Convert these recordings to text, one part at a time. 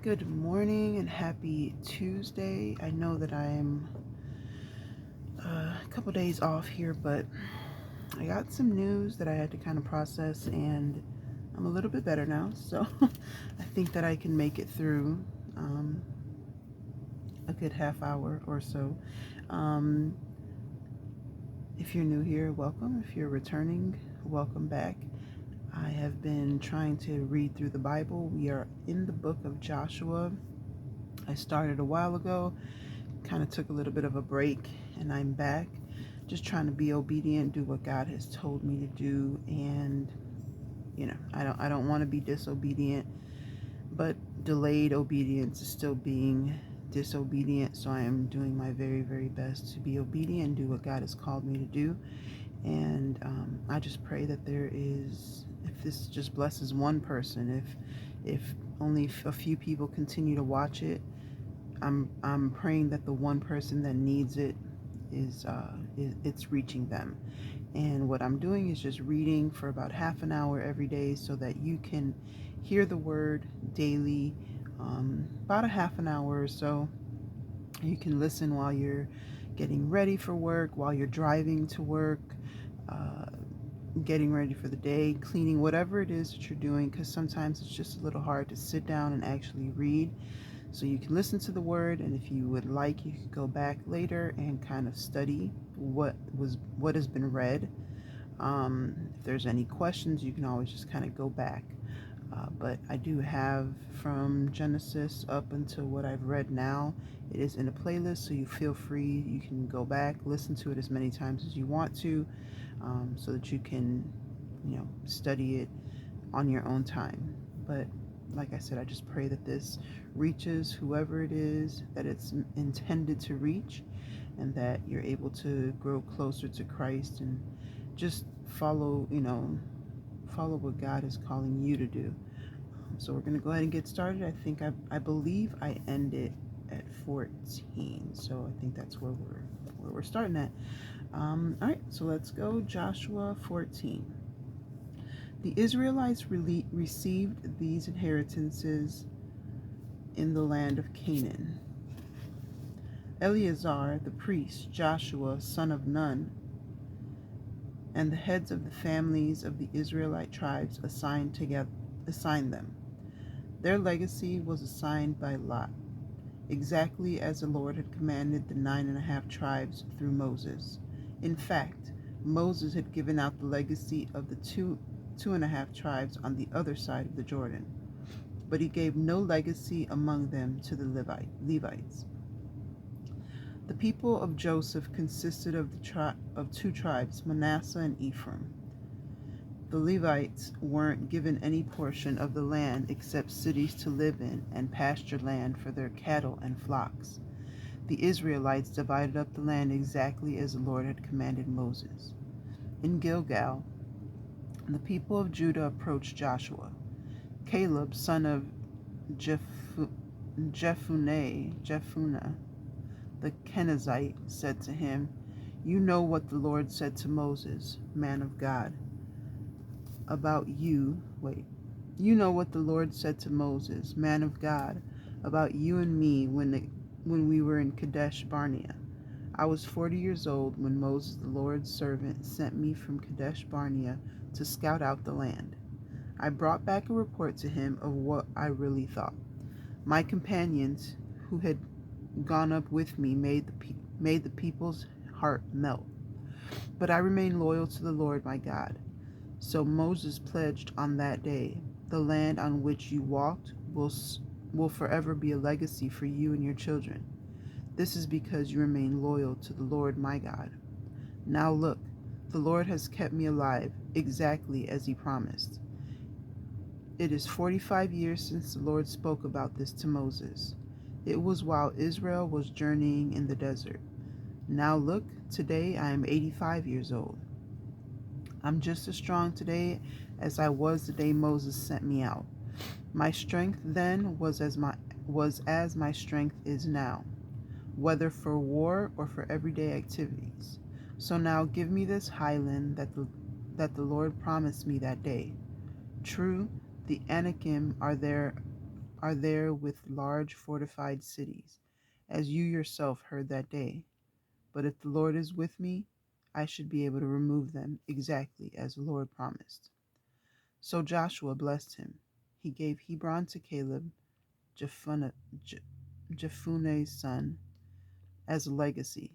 Good morning and happy Tuesday. I know that I'm a couple days off here, but I got some news that I had to kind of process, and I'm a little bit better now. So I think that I can make it through um, a good half hour or so. Um, if you're new here, welcome. If you're returning, welcome back. I have been trying to read through the Bible. We are in the book of Joshua. I started a while ago, kind of took a little bit of a break, and I'm back just trying to be obedient, do what God has told me to do. And I don't want to be disobedient, but delayed obedience is still being disobedient. So I am doing my very, very best to be obedient and do what God has called me to do. And I just pray that if this just blesses one person, if only a few people continue to watch it, I'm praying that the one person that needs it it's reaching them. And what I'm doing is just reading for about half an hour every day so that you can hear the word daily, about a half an hour or so. You can listen while you're getting ready for work, while you're driving to work, uh, getting ready for the day, cleaning, whatever it is that you're doing, because sometimes it's just a little hard to sit down and actually read. So you can listen to the word, and if you would like, you could go back later and kind of study what has been read. If there's any questions, you can always just kind of go back. But I do have from Genesis up until what I've read now. It is in a playlist, so you feel free. You can go back, listen to it as many times as you want to, so that you can, study it on your own time. But like I said, I just pray that this reaches whoever it is that it's intended to reach, and that you're able to grow closer to Christ and just follow what God is calling you to do. So we're going to go ahead and get started. I believe I ended at 14. So I think that's where we're starting at. All right, so let's go. Joshua 14. The Israelites received these inheritances in the land of Canaan. Eleazar the priest, Joshua son of Nun, and the heads of the families of the Israelite tribes assigned them. Their legacy was assigned by lot, exactly as the Lord had commanded the 9.5 tribes through Moses. In fact, Moses had given out the legacy of the 2.5 tribes on the other side of the Jordan, but he gave no legacy among them to the Levites. The people of Joseph consisted of two tribes, Manasseh and Ephraim. The Levites weren't given any portion of the land except cities to live in and pasture land for their cattle and flocks. The Israelites divided up the land exactly as the Lord had commanded Moses. In Gilgal, the people of Judah approached Joshua. Caleb, son of Jephunneh, the Kenizzite, said to him, "You know what the Lord said to Moses, man of God, about you. You know what the Lord said to Moses, man of God, about you and me when we were in Kadesh Barnea. I was 40 years old when Moses, the Lord's servant, sent me from Kadesh Barnea to scout out the land. I brought back a report to him of what I really thought. My companions who had gone up with me made the people's heart melt. But I remained loyal to the Lord my God. So Moses pledged on that day, the land on which you walked will forever be a legacy for you and your children. This is because you remain loyal to the Lord my God. Now look, the Lord has kept me alive exactly as he promised. It is 45 years since the Lord spoke about this to Moses. It was while Israel was journeying in the desert. Now look, today I am 85 years old. I'm just as strong today as I was the day Moses sent me out. My strength then was as my strength is now, whether for war or for everyday activities. So now give me this highland that the Lord promised me that day. True, the Anakim are are there with large fortified cities, as you yourself heard that day. But if the Lord is with me, I should be able to remove them exactly as the Lord promised. So Joshua blessed him. He gave Hebron to Caleb, Jephunneh's son, as a legacy.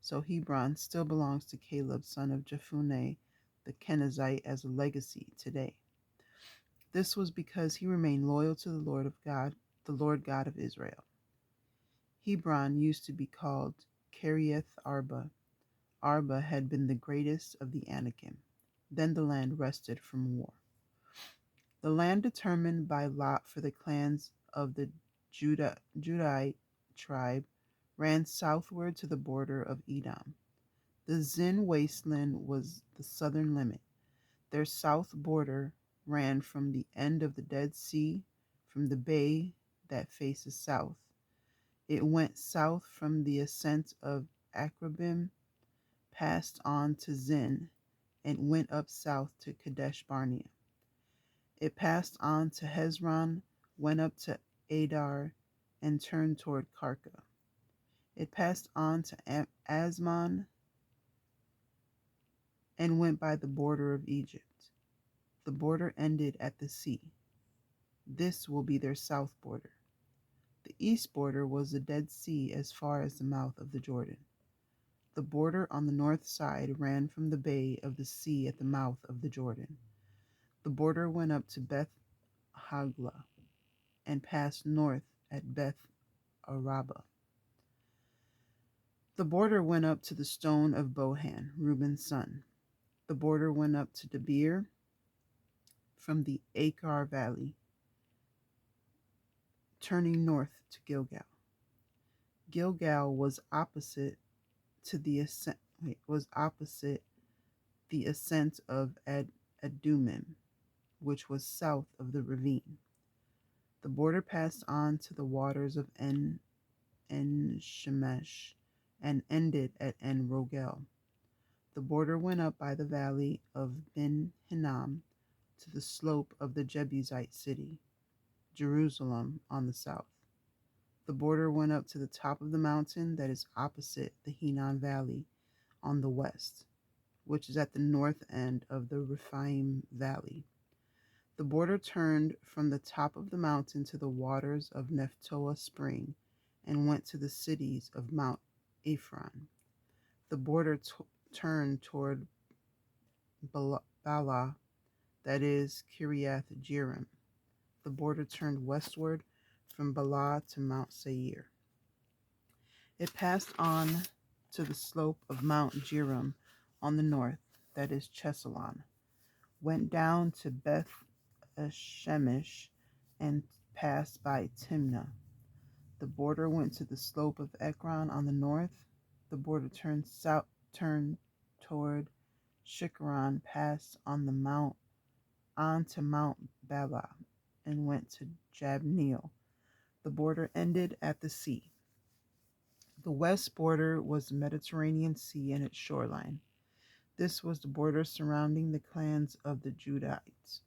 So Hebron still belongs to Caleb, son of Jephunneh the Kenizzite, as a legacy today. This was because he remained loyal to the Lord God of Israel. Hebron used to be called Kiriath Arba. Arba had been the greatest of the Anakim. Then the land rested from war. The land determined by lot for the clans of the Judahite tribe ran southward to the border of Edom. The Zin wasteland was the southern limit. Their south border ran from the end of the Dead Sea, from the bay that faces south. It went south from the ascent of Akrabim, passed on to Zin, and went up south to Kadesh Barnea. It passed on to Hezron, went up to Adar, and turned toward Karka. It passed on to Asmon and went by the border of Egypt. The border ended at the sea. This will be their south border. The east border was the Dead Sea as far as the mouth of the Jordan. The border on the north side ran from the bay of the sea at the mouth of the Jordan. The border went up to Beth Hagla and passed north at Beth Araba. The border went up to the stone of Bohan, Reuben's son. The border went up to Debir from the Akar Valley, turning north to Gilgal. Gilgal was opposite the ascent of Adumim, which was south of the ravine. The border passed on to the waters of En Shemesh and ended at En Rogel. The border went up by the valley of Ben Hinnom to the slope of the Jebusite city, Jerusalem, on the south. The border went up to the top of the mountain that is opposite the Hinnom Valley on the west, which is at the north end of the Rephaim Valley. The border turned from the top of the mountain to the waters of Nephtoah Spring and went to the cities of Mount Ephron. The border turned toward Bala, that is Kiriath Jearim. The border turned westward from Bala to Mount Seir. It passed on to the slope of Mount Jearim on the north, that is Chesalon, went down to Beth Shemesh and passed by Timnah. The border went to the slope of Ekron on the north. The border turned toward Shikron, passed on to Mount Bala, and went to Jabneel. The border ended at the sea. The west border was the Mediterranean Sea and its shoreline. This was the border surrounding the clans of the Judahites.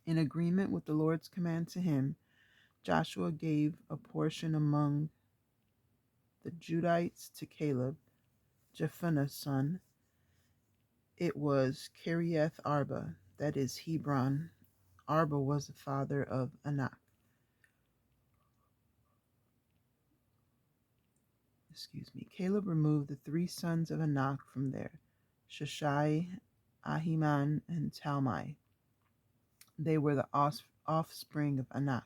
In agreement with the Lord's command to him, Joshua gave a portion among the Judahites to Caleb, Jephunneh's son. It was Kiriath Arba, that is Hebron. Arba was the father of Anak. Caleb removed the three sons of Anak from there, Sheshai, Ahiman, and Talmai. They were the offspring of Anak.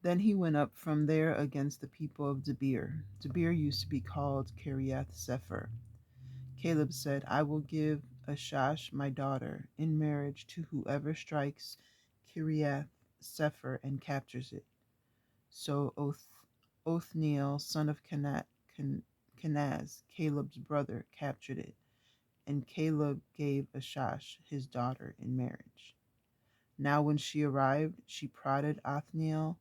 Then he went up from there against the people of Debir. Debir used to be called Kiriath Sepher. Caleb said, I will give Ashash my daughter in marriage to whoever strikes Kiriath Sepher and captures it. So Othniel, son of Kenaz, Caleb's brother, captured it, and Caleb gave Ashash his daughter in marriage. Now when she arrived, she prodded Othniel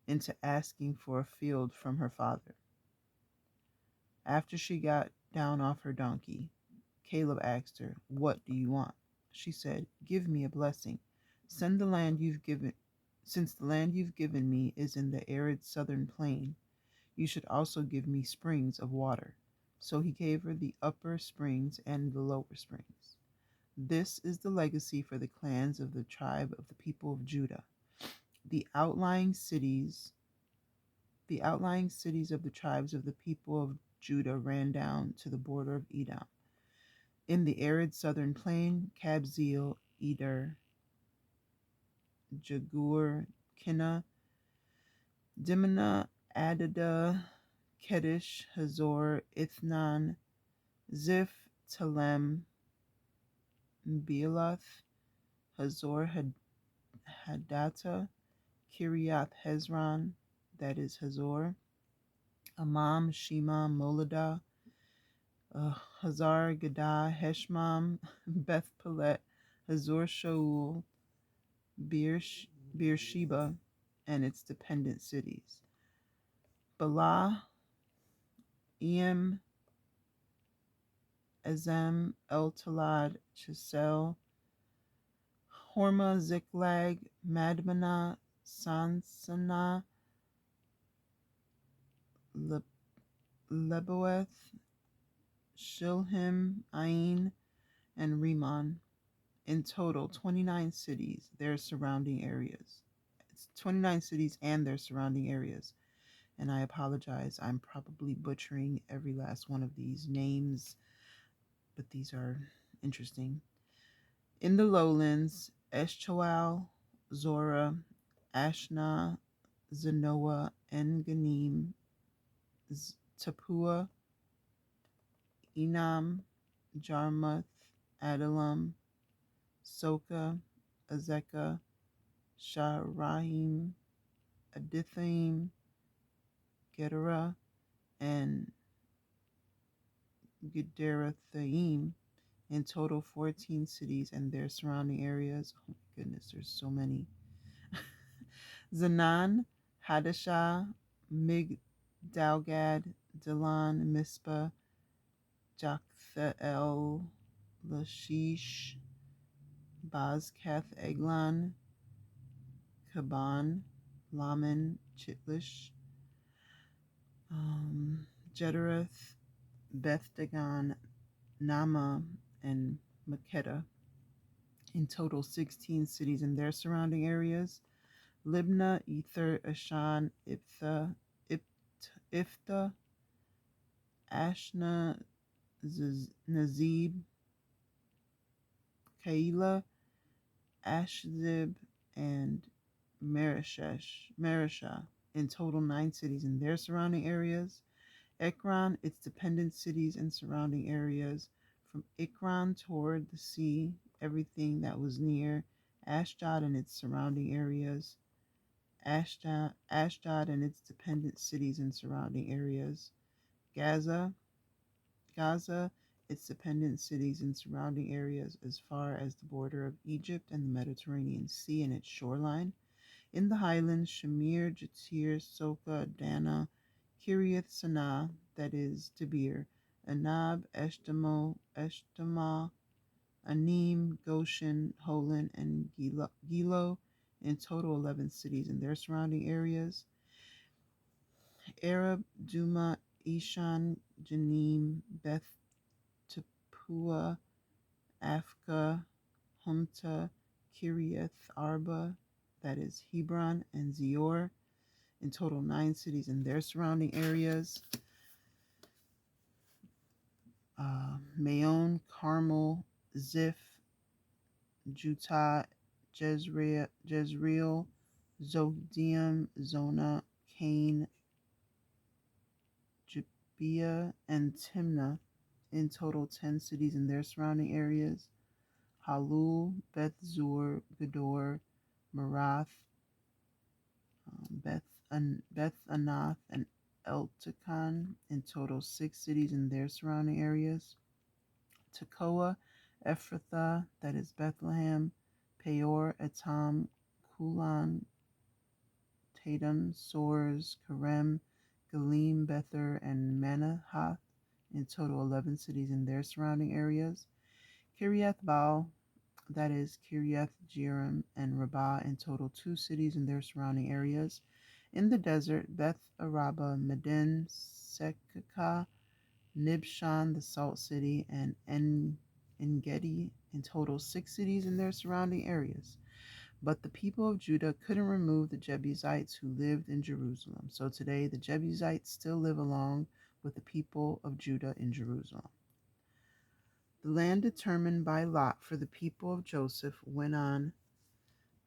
into asking for a field from her father. After she got down off her donkey, Caleb asked her, What do you want? She said, Give me a blessing. Send the land Since the land you've given me is in the arid southern plain, you should also give me springs of water. So he gave her the upper springs and the lower springs. This is the legacy for the clans of the tribe of the people of Judah. The outlying cities, the outlying cities of the tribes of the people of Judah ran down to the border of Edom. In the arid southern plain, Kabzeel, Eder, Jagur, Kinna, Dimna, Adada, Kedesh, Hazor, Ithnan, Ziph, Telem, Bealoth, Hazor Hadattah, Kiriath Hezron, that is Hazor, Amam, Shema, Moladah, Hazar Gadah, Heshmam, Beth Pelet, Hazor Shaul, Beersheba, and its dependent cities, Bala, Eam, Ezem, El Talad, Chisel, Horma, Ziklag, Madmana, Sansana, Leboeth, Shilhim, Ain, and Rimmon. In total, 29 cities, their surrounding areas. It's 29 cities and their surrounding areas. And I apologize, I'm probably butchering every last one of these names, but these are interesting. In the lowlands, Eshtaol, Zorah, Ashna, Zanoah, En-Ganim, Tapua, Enam, Jarmuth, Adullam, Soka, Azekah, Shaharaim, Adithaim, Gedera, and Gederathaim. In total, 14 cities and their surrounding areas. Oh my goodness, there's so many. Zanan, Hadashah, Migdalgad, Dilan, Mizpah, Joktheel, Lashish, Bazkath, Eglon, Kaban, Laman, Chitlish, Jedereth, Beth Dagon, Nama, and Makeda. In total, 16 cities and their surrounding areas. Libnah, Ether, Ashan, Ifta, Ashna, Nazib, Kaila, Ashzib, and Marishah. In total, 9 cities and their surrounding areas. Ekron, its dependent cities and surrounding areas. From Ekron toward the sea, everything that was near Ashdod and its surrounding areas. Ashdod and its dependent cities and surrounding areas. Gaza, its dependent cities and surrounding areas as far as the border of Egypt and the Mediterranean Sea and its shoreline. In the highlands, Shamir, Jatir, Soka, Dana, Kiriath Sanaa, that is Debir, Anab, Eshtama, Anim, Goshen, Holon, and Gilo, in total 11 cities and their surrounding areas. Arab, Duma, Ishan, Janim, Beth Tapua, Afka, Humta, Kiriath Arba, that is Hebron, and Zior, in total 9 cities and their surrounding areas. Maon, Carmel, Ziph, Jutah, Jezreel, Zogdium, Zona, Cain, Gibeah, and Timnah, in total 10 cities and their surrounding areas. Halul, Beth Zur, Gedor, Marath, Beth Anath, and Eltekon, in total 6 cities and their surrounding areas. Tekoa, Ephrathah, that is Bethlehem, Peor, Etam, Kulan, Tatum, Sores, Karem, Galim, Bether, and Manahath, in total 11 cities and their surrounding areas. Kiriath Baal, that is Kiriath Jearim and Rabbah, in total 2 cities and their surrounding areas. In the desert, Beth Araba, Medin, Sekaka, Nibshan, the Salt City, and Engedi, in total 6 cities and their surrounding areas. But the people of Judah couldn't remove the Jebusites who lived in Jerusalem. So today the Jebusites still live along with the people of Judah in Jerusalem. The land determined by lot for the people of Joseph went on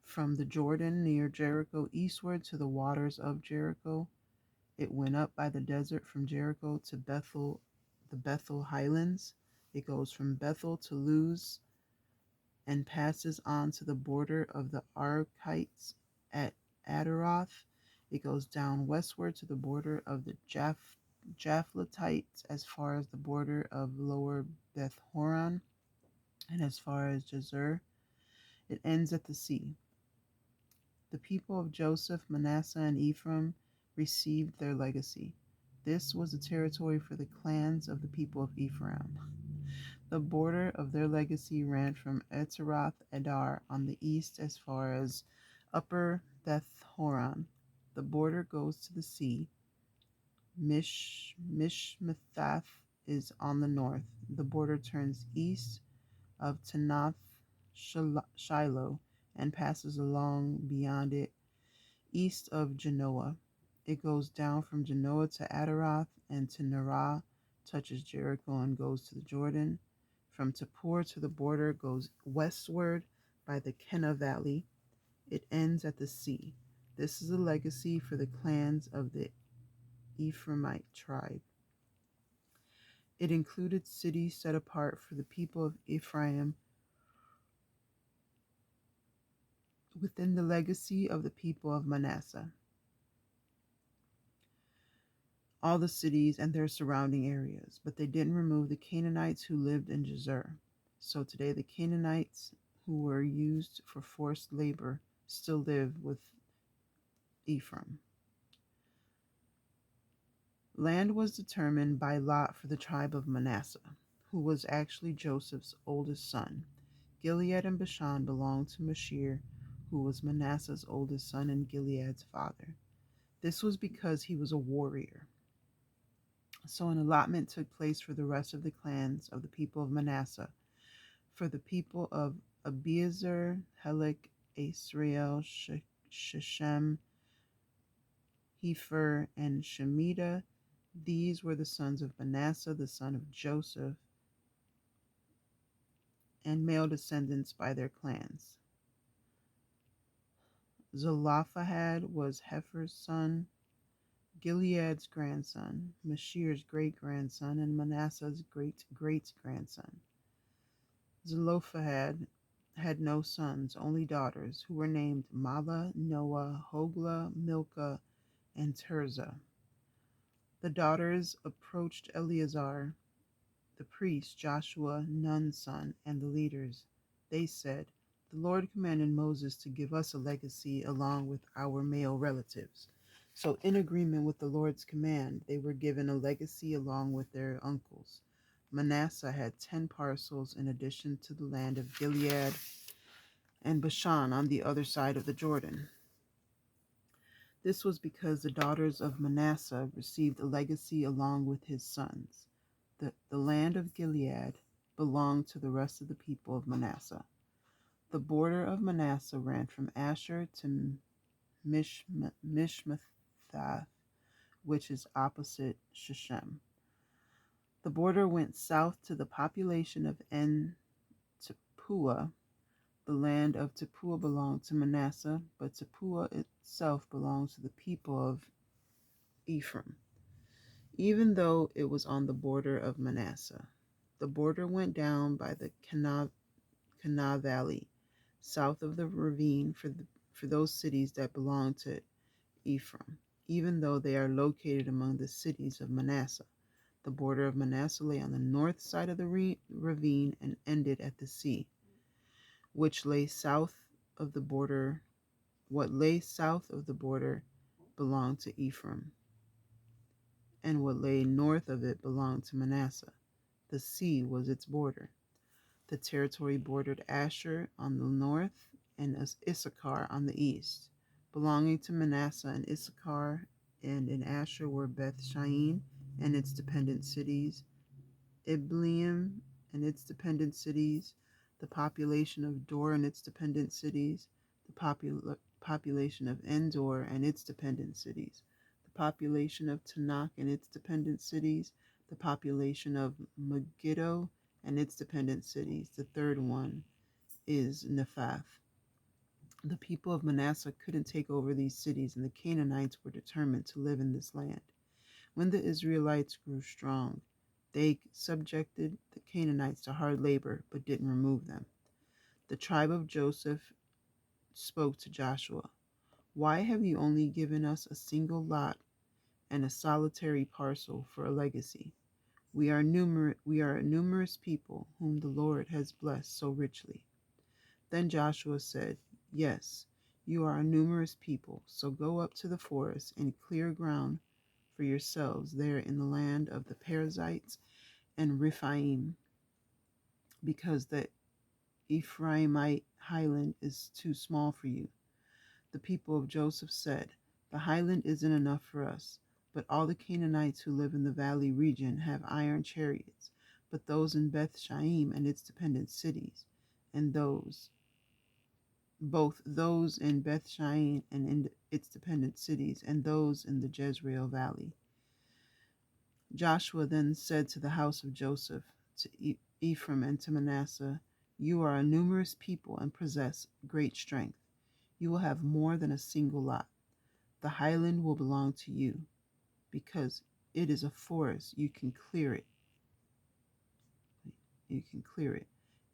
from the Jordan near Jericho eastward to the waters of Jericho. It went up by the desert from Jericho to Bethel, the Bethel highlands. It goes from Bethel to Luz and passes on to the border of the Arkites at Adaroth. It goes down westward to the border of the Japhletites as far as the border of Lower Beth Horon and as far as Jazer. It ends at the sea. The people of Joseph, Manasseh, and Ephraim received their legacy. This was the territory for the clans of the people of Ephraim. The border of their legacy ran from Etzeroth Adar on the east as far as Upper Beth Horon. The border goes to the sea. Mishmethath is on the north. The border turns east of Tanath Shiloh and passes along beyond it east of Genoa. It goes down from Genoa to Adaroth and to Nerah, touches Jericho and goes to the Jordan. From Tapur to the border goes westward by the Kenna Valley. It ends at the sea. This is a legacy for the clans of the Ephraimite tribe. It included cities set apart for the people of Ephraim within the legacy of the people of Manasseh. All the cities and their surrounding areas, but they didn't remove the Canaanites who lived in Jazer. So today the Canaanites who were used for forced labor still live with Ephraim. Land was determined by lot for the tribe of Manasseh, who was actually Joseph's oldest son. Gilead and Bashan belonged to Mashir, who was Manasseh's oldest son and Gilead's father. This was because he was a warrior. So an allotment took place for the rest of the clans of the people of Manasseh. For the people of Abiezer, Helek, Israel, Shechem, Hepher, and Shemida, these were the sons of Manasseh, the son of Joseph, and male descendants by their clans. Zelophehad was Hepher's son, Gilead's grandson, Mashir's great-grandson, and Manasseh's great-great-grandson. Zelophehad had no sons, only daughters, who were named Mala, Noah, Hoglah, Milcah, and Tirzah. The daughters approached Eleazar, the priest, Joshua, Nun's son, and the leaders. They said, "The Lord commanded Moses to give us a legacy along with our male relatives." So, in agreement with the Lord's command, they were given a legacy along with their uncles. Manasseh had 10 parcels in addition to the land of Gilead and Bashan on the other side of the Jordan. This was because the daughters of Manasseh received a legacy along with his sons. The land of Gilead belonged to the rest of the people of Manasseh. The border of Manasseh ran from Asher to Mishmethath, which is opposite Shechem. The border went south to the population of En Tepuah. The land of Tepuah belonged to Manasseh, but Tepuah itself belonged to the people of Ephraim, even though it was on the border of Manasseh. The border went down by the Kanah Valley, south of the ravine for those cities that belong to Ephraim, even though they are located among the cities of Manasseh. The border of Manasseh lay on the north side of the ravine and ended at the sea, which lay south of the border. What lay south of the border belonged to Ephraim, and what lay north of it belonged to Manasseh. The sea was its border. The territory bordered Asher on the north and Issachar on the east. Belonging to Manasseh and Issachar and in Asher were Beth Shean and its dependent cities, Ibleam and its dependent cities, the population of Dor and its dependent cities, the population of Endor and its dependent cities, the population of Tanakh and its dependent cities, the population of Megiddo and its dependent cities. The third one is Nephath. The people of Manasseh couldn't take over these cities, and the Canaanites were determined to live in this land. When the Israelites grew strong, they subjected the Canaanites to hard labor, but didn't remove them. The tribe of Joseph spoke to Joshua. Why have you only given us a single lot and a solitary parcel for a legacy? We are a numerous people whom the Lord has blessed so richly. Then Joshua said, Yes, you are a numerous people, so go up to the forest and clear ground for yourselves there in the land of the Perizzites and Rephaim, because the Ephraimite highland is too small for you. The people of Joseph said, The highland isn't enough for us, but all the Canaanites who live in the valley region have iron chariots, but those in Beth Shean and its dependent cities, and both those in Beth Shean and in its dependent cities, and those in the Jezreel valley. Joshua then said to the house of Joseph, to Ephraim and to Manasseh, You are a numerous people and possess great strength. You will have more than a single lot. The highland will belong to you, because it is a forest. You can clear it.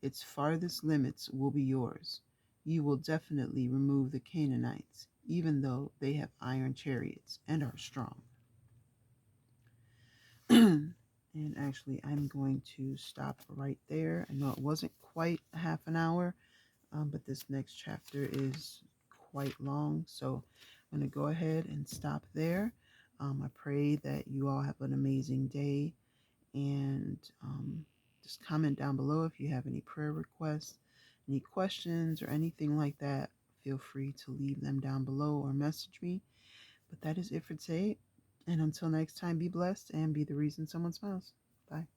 Its farthest limits will be yours. You will definitely remove the Canaanites, even though they have iron chariots and are strong. And actually, I'm going to stop right there. I know it wasn't quite a half an hour, but this next chapter is quite long. So I'm going to go ahead and stop there. I pray that you all have an amazing day. And just comment down below if you have any prayer requests, any questions, or anything like that. Feel free to leave them down below or message me. But that is it for today. And until next time, be blessed and be the reason someone smiles. Bye.